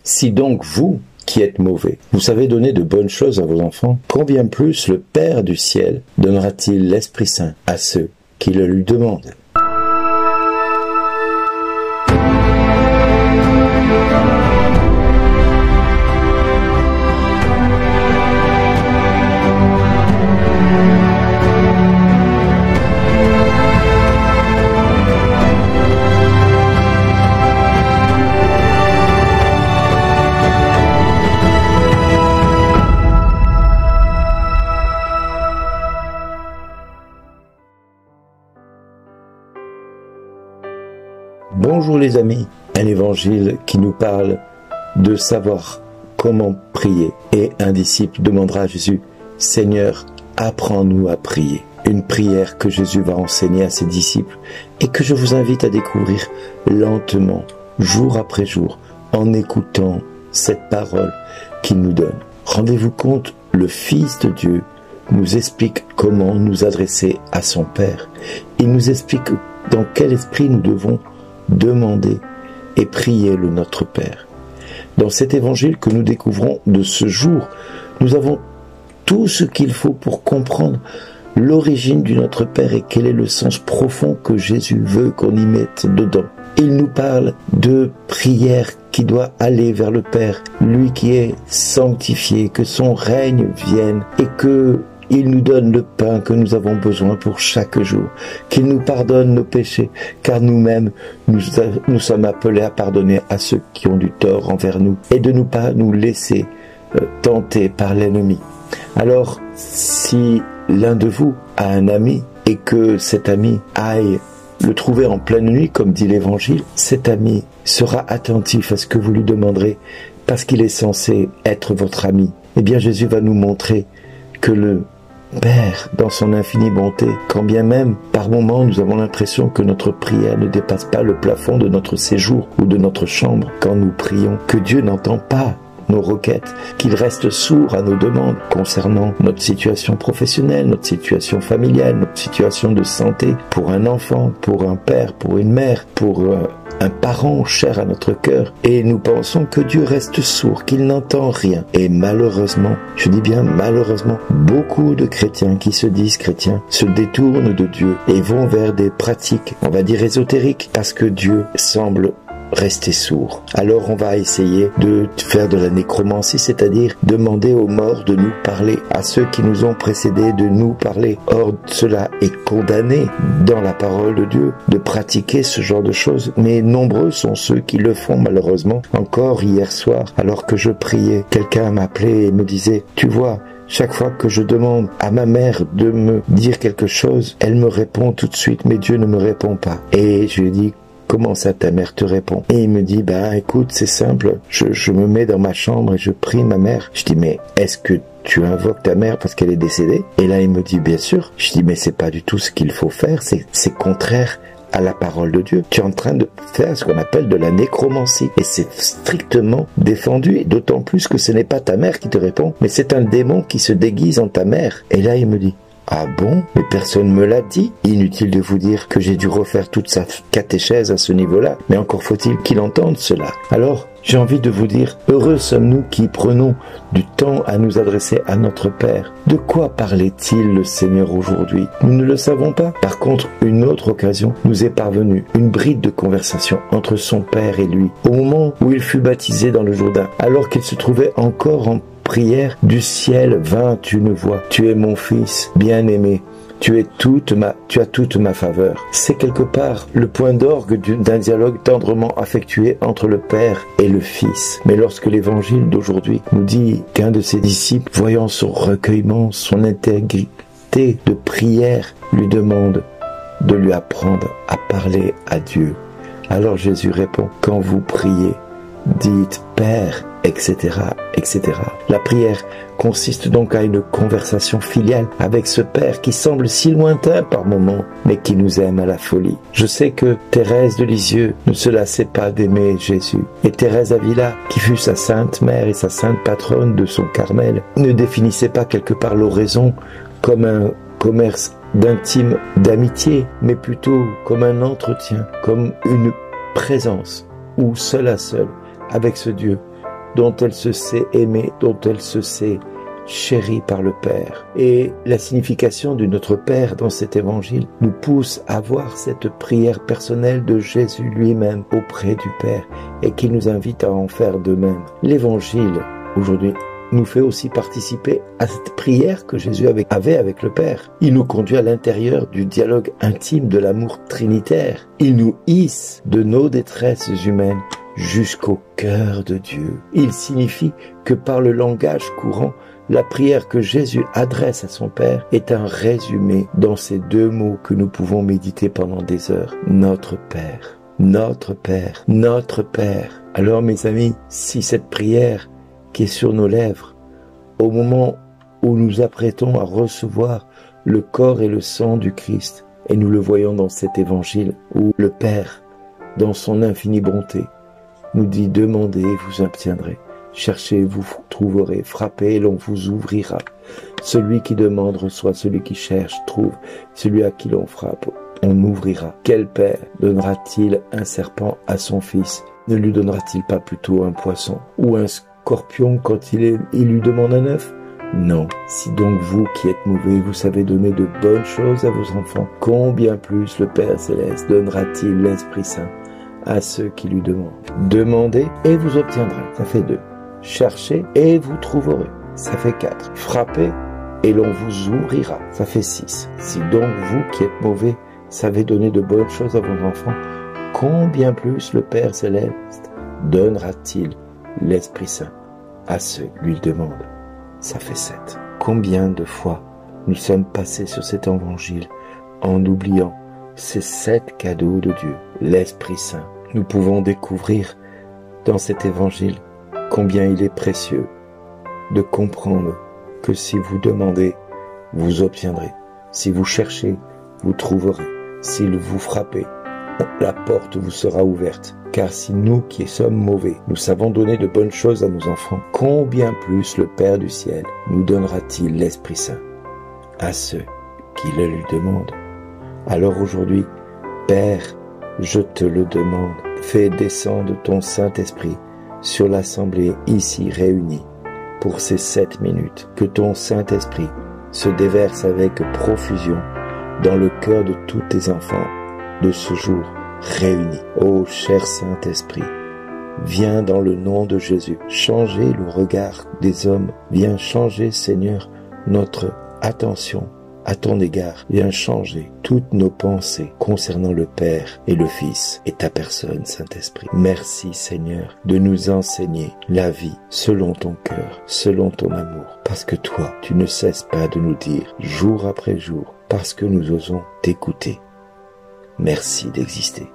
Si donc vous, qui êtes mauvais, vous savez donner de bonnes choses à vos enfants, combien plus le Père du ciel donnera-t-il l'Esprit Saint à ceux qui le lui demandent? Bonjour les amis, un évangile qui nous parle de savoir comment prier. Et un disciple demandera à Jésus, « Seigneur, apprends-nous à prier ». Une prière que Jésus va enseigner à ses disciples et que je vous invite à découvrir lentement, jour après jour, en écoutant cette parole qu'il nous donne. Rendez-vous compte, le Fils de Dieu nous explique comment nous adresser à son Père. Il nous explique dans quel esprit nous devons demander et prier le Notre Père. Dans cet évangile que nous découvrons de ce jour, nous avons tout ce qu'il faut pour comprendre l'origine du Notre Père et quel est le sens profond que Jésus veut qu'on y mette dedans. Il nous parle de prière qui doit aller vers le Père, lui qui est sanctifié, que son règne vienne et que il nous donne le pain que nous avons besoin pour chaque jour, qu'il nous pardonne nos péchés, car nous-mêmes, nous sommes appelés à pardonner à ceux qui ont du tort envers nous, et de ne pas nous laisser tenter par l'ennemi. Alors, si l'un de vous a un ami, et que cet ami aille le trouver en pleine nuit, comme dit l'Évangile, cet ami sera attentif à ce que vous lui demanderez, parce qu'il est censé être votre ami. Eh bien, Jésus va nous montrer que le Père, dans son infinie bonté, quand bien même, par moments, nous avons l'impression que notre prière ne dépasse pas le plafond de notre séjour ou de notre chambre quand nous prions, que Dieu n'entend pas nos requêtes, qu'il reste sourd à nos demandes concernant notre situation professionnelle, notre situation familiale, notre situation de santé, pour un enfant, pour un père, pour une mère, pour un parent cher à notre cœur, et nous pensons que Dieu reste sourd, qu'il n'entend rien. Et malheureusement, je dis bien malheureusement, beaucoup de chrétiens qui se disent chrétiens se détournent de Dieu et vont vers des pratiques, on va dire ésotériques, parce que Dieu semble rester sourd. Alors on va essayer de faire de la nécromancie, c'est-à-dire demander aux morts de nous parler, à ceux qui nous ont précédés de nous parler. Or, cela est condamné dans la parole de Dieu, de pratiquer ce genre de choses. Mais nombreux sont ceux qui le font malheureusement. Encore hier soir, alors que je priais, quelqu'un m'appelait et me disait, « Tu vois, chaque fois que je demande à ma mère de me dire quelque chose, elle me répond tout de suite, mais Dieu ne me répond pas. » Et je lui ai dit, comment ça ta mère te répond? Et il me dit, écoute, c'est simple, je me mets dans ma chambre et je prie ma mère. Je dis, mais est-ce que tu invoques ta mère parce qu'elle est décédée? Et là il me dit, bien sûr. Je dis, mais c'est pas du tout ce qu'il faut faire, c'est contraire à la parole de Dieu. Tu es en train de faire ce qu'on appelle de la nécromancie. Et c'est strictement défendu, et d'autant plus que ce n'est pas ta mère qui te répond, mais c'est un démon qui se déguise en ta mère. Et là il me dit, ah bon? Mais personne me l'a dit. Inutile de vous dire que j'ai dû refaire toute sa catéchèse à ce niveau-là, mais encore faut-il qu'il entende cela. Alors, j'ai envie de vous dire, heureux sommes-nous qui prenons du temps à nous adresser à notre Père. De quoi parlait-il le Seigneur aujourd'hui? Nous ne le savons pas. Par contre, une autre occasion nous est parvenue, une bride de conversation entre son Père et lui, au moment où il fut baptisé dans le Jourdain, alors qu'il se trouvait encore en prière, du ciel vint une voix. Tu es mon fils bien-aimé. Tu as toute ma faveur. C'est quelque part le point d'orgue d'un dialogue tendrement affectué entre le Père et le Fils. Mais lorsque l'évangile d'aujourd'hui nous dit qu'un de ses disciples, voyant son recueillement, son intégrité de prière, lui demande de lui apprendre à parler à Dieu. Alors Jésus répond, quand vous priez, dites Père, etc., etc. La prière consiste donc à une conversation filiale avec ce Père qui semble si lointain par moments, mais qui nous aime à la folie. Je sais que Thérèse de Lisieux ne se lassait pas d'aimer Jésus. Et Thérèse Avila, qui fut sa sainte mère et sa sainte patronne de son Carmel, ne définissait pas quelque part l'oraison comme un commerce d'intime d'amitié, mais plutôt comme un entretien, comme une présence, où seul à seul, avec ce Dieu, dont elle se sait aimée, dont elle se sait chérie par le Père. Et la signification de notre Père dans cet évangile nous pousse à voir cette prière personnelle de Jésus lui-même auprès du Père et qui nous invite à en faire de même. L'évangile, aujourd'hui, nous fait aussi participer à cette prière que Jésus avait avec le Père. Il nous conduit à l'intérieur du dialogue intime de l'amour trinitaire. Il nous hisse de nos détresses humaines jusqu'au cœur de Dieu. Il signifie que par le langage courant, la prière que Jésus adresse à son Père est un résumé dans ces deux mots que nous pouvons méditer pendant des heures. Notre Père, notre Père, notre Père. Alors mes amis, si cette prière qui est sur nos lèvres, au moment où nous apprêtons à recevoir le corps et le sang du Christ, et nous le voyons dans cet évangile où le Père, dans son infinie bonté, nous dit « Demandez et vous obtiendrez ». Cherchez, vous trouverez, frappez et l'on vous ouvrira. Celui qui demande reçoit, celui qui cherche trouve, celui à qui l'on frappe, on ouvrira. Quel père donnera-t-il un serpent à son fils? Ne lui donnera-t-il pas plutôt un poisson ou un scorpion quand il lui demande un œuf? Non. Si donc vous qui êtes mauvais, vous savez donner de bonnes choses à vos enfants, combien plus le Père Céleste donnera-t-il l'Esprit Saint à ceux qui lui demandent? Demandez et vous obtiendrez. Ça fait 2. Cherchez et vous trouverez. Ça fait 4. Frappez et l'on vous ouvrira. Ça fait 6. Si donc vous qui êtes mauvais savez donner de bonnes choses à vos enfants, combien plus le Père Céleste donnera-t-il l'Esprit Saint à ceux qui lui demandent? Ça fait 7. Combien de fois nous sommes passés sur cet évangile en oubliant ces 7 cadeaux de Dieu, l'Esprit Saint. Nous pouvons découvrir dans cet évangile combien il est précieux de comprendre que si vous demandez, vous obtiendrez. Si vous cherchez, vous trouverez. Si vous frappez, la porte vous sera ouverte. Car si nous qui sommes mauvais, nous savons donner de bonnes choses à nos enfants, combien plus le Père du ciel nous donnera-t-il l'Esprit Saint à ceux qui le lui demandent? Alors aujourd'hui, Père, je te le demande, fais descendre ton Saint-Esprit sur l'assemblée ici réunie pour ces 7 minutes. Que ton Saint-Esprit se déverse avec profusion dans le cœur de tous tes enfants de ce jour réunis. Ô cher Saint-Esprit, viens dans le nom de Jésus changer le regard des hommes. Viens changer, Seigneur, notre attention à ton égard. Viens changer toutes nos pensées concernant le Père et le Fils et ta personne, Saint-Esprit. Merci, Seigneur, de nous enseigner la vie selon ton cœur, selon ton amour. Parce que toi, tu ne cesses pas de nous dire, jour après jour, parce que nous osons t'écouter. Merci d'exister.